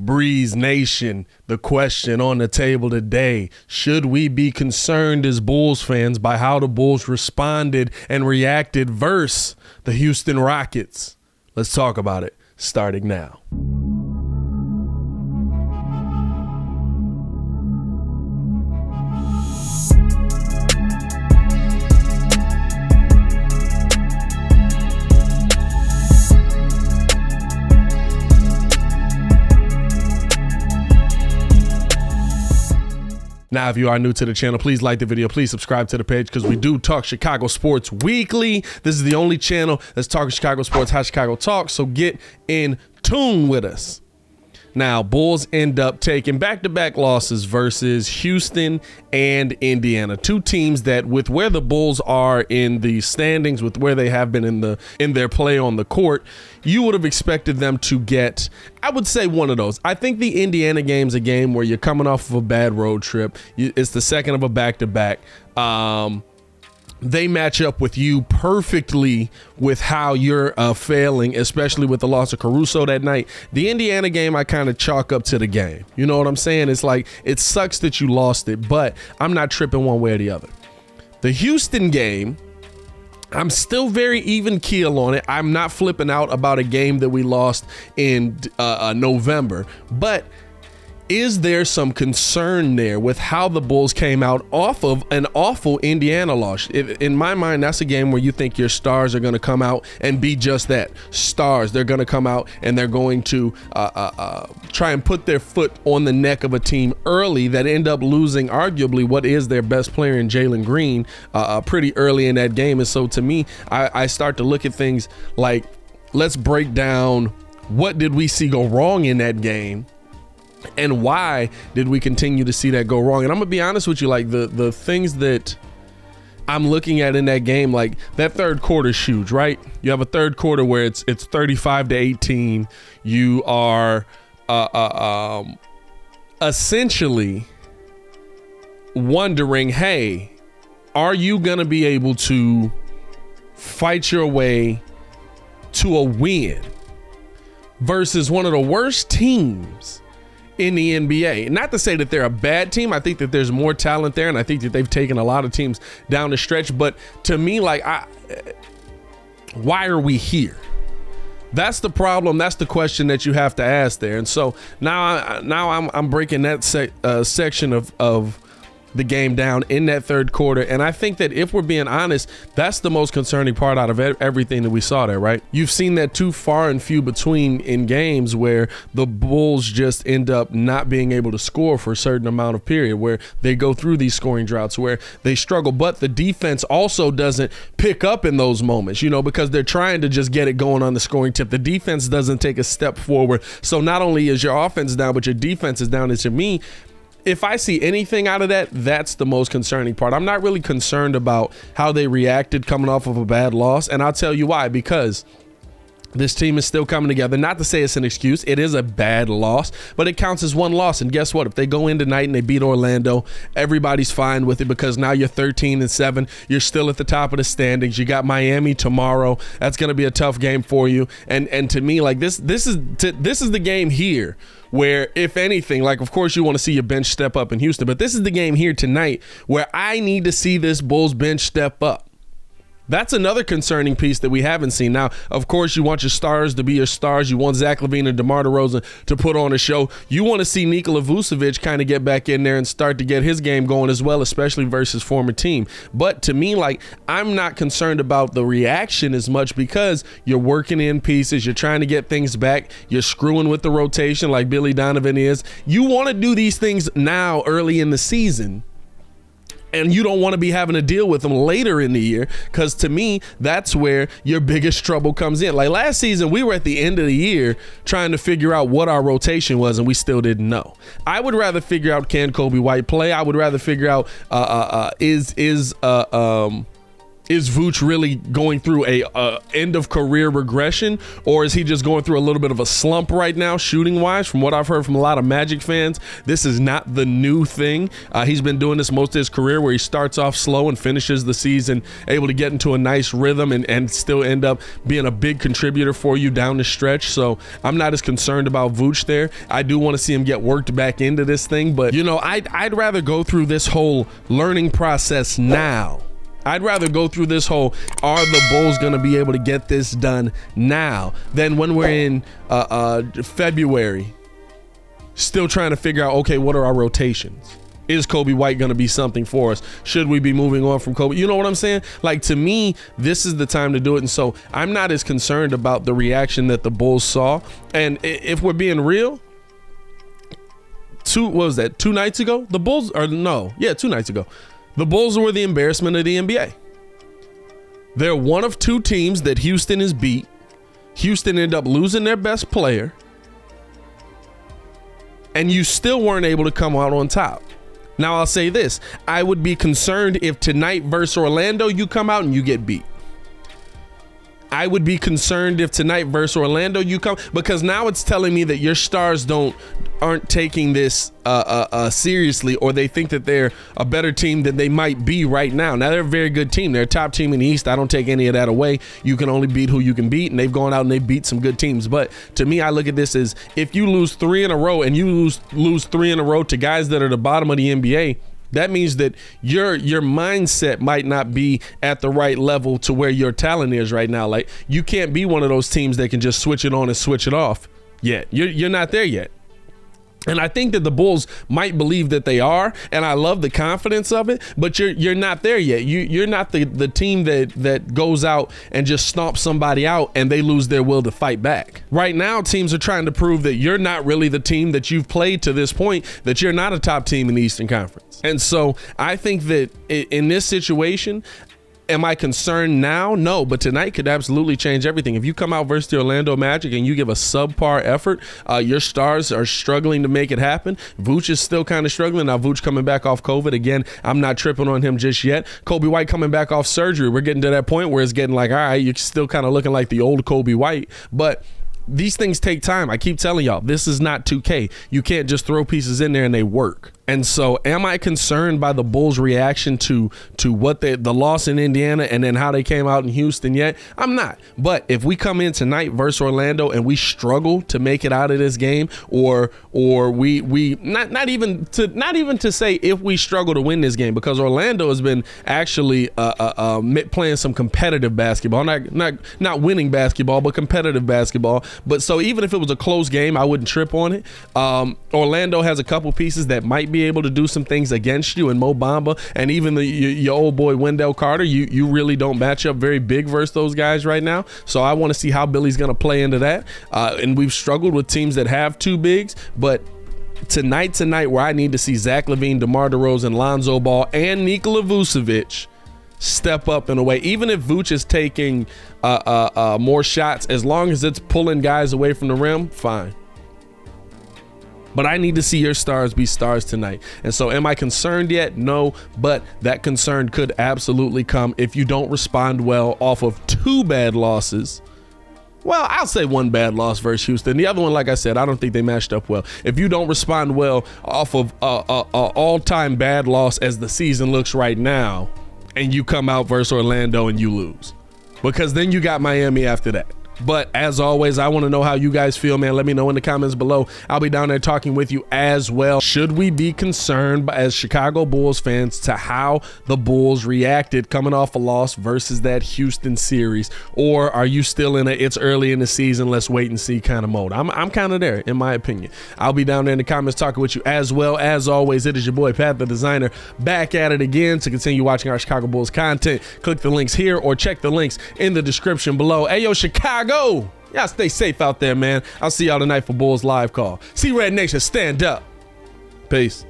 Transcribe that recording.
Breeze Nation, the question on the table today: should we be concerned as Bulls fans by how the Bulls responded and reacted versus the Houston Rockets? Let's talk about it, starting now. Now, if you are new to the channel, please like the video. Please subscribe to the page because we do talk Chicago sports weekly. This is the only channel that's talking Chicago sports, how Chicago talks. So get in tune with us. Now, Bulls end up taking back-to-back losses versus Houston and Indiana, two teams that, with where the Bulls are in the standings, with where they have been in their play on the court, you would have expected them to get, I would say, one of those. I think the Indiana game's a game where you're coming off of a bad road trip. It's the second of a back-to-back. They match up with you perfectly with how you're failing, especially with the loss of Caruso that night. The Indiana game, I kind of chalk up to the game. You know what I'm saying? It's like, it sucks that you lost it, but I'm not tripping one way or the other. The Houston game, I'm still very even keel on it. I'm not flipping out about a game that we lost in November, but is there some concern there with how the Bulls came out off of an awful Indiana loss? In my mind, that's a game where you think your stars are going to come out and be just that, stars. They're going to come out and they're going to try and put their foot on the neck of a team early that end up losing arguably what is their best player in Jalen Green pretty early in that game. And so to me, I start to look at things like, let's break down what did we see go wrong in that game, and why did we continue to see that go wrong? And I'm gonna be honest with you, like the things that I'm looking at in that game, like that third quarter is huge, right? You have a third quarter where it's 35-18. You are essentially wondering, hey, are you gonna be able to fight your way to a win versus one of the worst teams in the NBA? Not to say that they're a bad team. I think that there's more talent there, and I think that they've taken a lot of teams down the stretch. But to me, like, why are we here? That's the problem. That's the question that you have to ask there. And so now I'm breaking that section of the game down in that third quarter. And I think that if we're being honest, that's the most concerning part out of everything that we saw there, right? You've seen that too far and few between in games where the Bulls just end up not being able to score for a certain amount of period, where they go through these scoring droughts where they struggle, but the defense also doesn't pick up in those moments, you know, because they're trying to just get it going on the scoring tip. The defense doesn't take a step forward. So not only is your offense down, but your defense is down. And to me, if I see anything out of that, that's the most concerning part. I'm not really concerned about how they reacted coming off of a bad loss, and I'll tell you why. Because this team is still coming together. Not to say it's an excuse. It is a bad loss, but it counts as one loss. And guess what? If they go in tonight and they beat Orlando, everybody's fine with it because now you're 13-7. You're still at the top of the standings. You got Miami tomorrow. That's going to be a tough game for you. And to me, like this is the game here where, if anything, like, of course you want to see your bench step up in Houston, but this is the game here tonight where I need to see this Bulls bench step up. That's another concerning piece that we haven't seen. Now, of course, you want your stars to be your stars. You want Zach LaVine and DeMar DeRozan to put on a show. You want to see Nikola Vucevic kind of get back in there and start to get his game going as well, especially versus former team. But to me, like, I'm not concerned about the reaction as much because you're working in pieces. You're trying to get things back. You're screwing with the rotation like Billy Donovan is. You want to do these things now early in the season, and you don't want to be having to deal with them later in the year, because to me, that's where your biggest trouble comes in. Like last season, we were at the end of the year trying to figure out what our rotation was, and we still didn't know. I would rather figure out, can Kobe White play? I would rather figure out is Is Vooch really going through a end of career regression, or is he just going through a little bit of a slump right now shooting wise? From what I've heard from a lot of Magic fans, this is not the new thing. He's been doing this most of his career, where he starts off slow and finishes the season able to get into a nice rhythm and still end up being a big contributor for you down the stretch. So I'm not as concerned about Vooch there. I do want to see him get worked back into this thing, but you know, I'd rather go through this whole learning process now. I'd rather go through this whole, are the Bulls going to be able to get this done now, than when we're in February still trying to figure out, okay, what are our rotations? Is Kobe White going to be something for us? Should we be moving on from Kobe? You know what I'm saying? Like, to me, this is the time to do it. And so I'm not as concerned about the reaction that the Bulls saw. And if we're being real, 2 nights ago? The Bulls, or no, yeah, 2 nights ago. The Bulls were the embarrassment of the NBA. They're one of 2 teams that Houston has beat. Houston ended up losing their best player, and you still weren't able to come out on top. Now, I'll say this. I would be concerned if tonight versus Orlando, you come out and you get beat. I would be concerned if tonight versus Orlando you come, because now it's telling me that your stars aren't taking this seriously, or they think that they're a better team than they might be right now. Now, they're a very good team. They're a top team in the East. I don't take any of that away. You can only beat who you can beat, and they've gone out and they've beat some good teams. But to me, I look at this as, if you lose 3 in a row, and you lose 3 in a row to guys that are the bottom of the NBA, that means that your mindset might not be at the right level to where your talent is right now. Like, you can't be one of those teams that can just switch it on and switch it off yet. You're not there yet. And I think that the Bulls might believe that they are, and I love the confidence of it, but you're not there yet. You're not the team that goes out and just stomps somebody out and they lose their will to fight back. Right now, teams are trying to prove that you're not really the team that you've played to this point, that you're not a top team in the Eastern Conference. And so I think that in this situation, am I concerned now? No, but tonight could absolutely change everything. If you come out versus the Orlando Magic and you give a subpar effort, your stars are struggling to make it happen. Vooch is still kind of struggling. Now, Vooch coming back off COVID. Again, I'm not tripping on him just yet. Kobe White coming back off surgery. We're getting to that point where it's getting like, all right, you're still kind of looking like the old Kobe White. But these things take time. I keep telling y'all, this is not 2K. You can't just throw pieces in there and they work. And so am I concerned by the Bulls' reaction to what the loss in Indiana and then how they came out in Houston yet? I'm not. But if we come in tonight versus Orlando and we struggle to make it out of this game, or we not even to say if we struggle to win this game, because Orlando has been actually playing some competitive basketball, not winning basketball, but competitive basketball. But so even if it was a close game, I wouldn't trip on it. Orlando has a couple pieces that might be able to do some things against you, and Mo Bamba and even your old boy Wendell Carter, you really don't match up very big versus those guys right now. So I want to see how Billy's going to play into that. And we've struggled with teams that have 2 bigs, but tonight's a night where I need to see Zach LaVine, DeMar DeRozan, Lonzo Ball, and Nikola Vucevic step up in a way. Even if Vooch is taking more shots, as long as it's pulling guys away from the rim, fine. But I need to see your stars be stars tonight. And so am I concerned yet? No, but that concern could absolutely come if you don't respond well off of 2 bad losses. Well, I'll say 1 bad loss versus Houston. The other one, like I said, I don't think they matched up well. If you don't respond well off of a all-time bad loss as the season looks right now, and you come out versus Orlando and you lose, because then you got Miami after that. But as always, I want to know how you guys feel, man. Let me know in the comments below. I'll be down there talking with you as well. Should we be concerned as Chicago Bulls fans to how the Bulls reacted coming off a loss versus that Houston series? Or are you still in it's early in the season, let's wait and see kind of mode? I'm kind of there, in my opinion. I'll be down there in the comments talking with you as well. As always, it is your boy, Pat the Designer, back at it again to continue watching our Chicago Bulls content. Click the links here or check the links in the description below. Hey, yo, Chicago! Y'all stay safe out there, man. I'll see y'all tonight for Bulls Live Call. See Red Nation, stand up. Peace.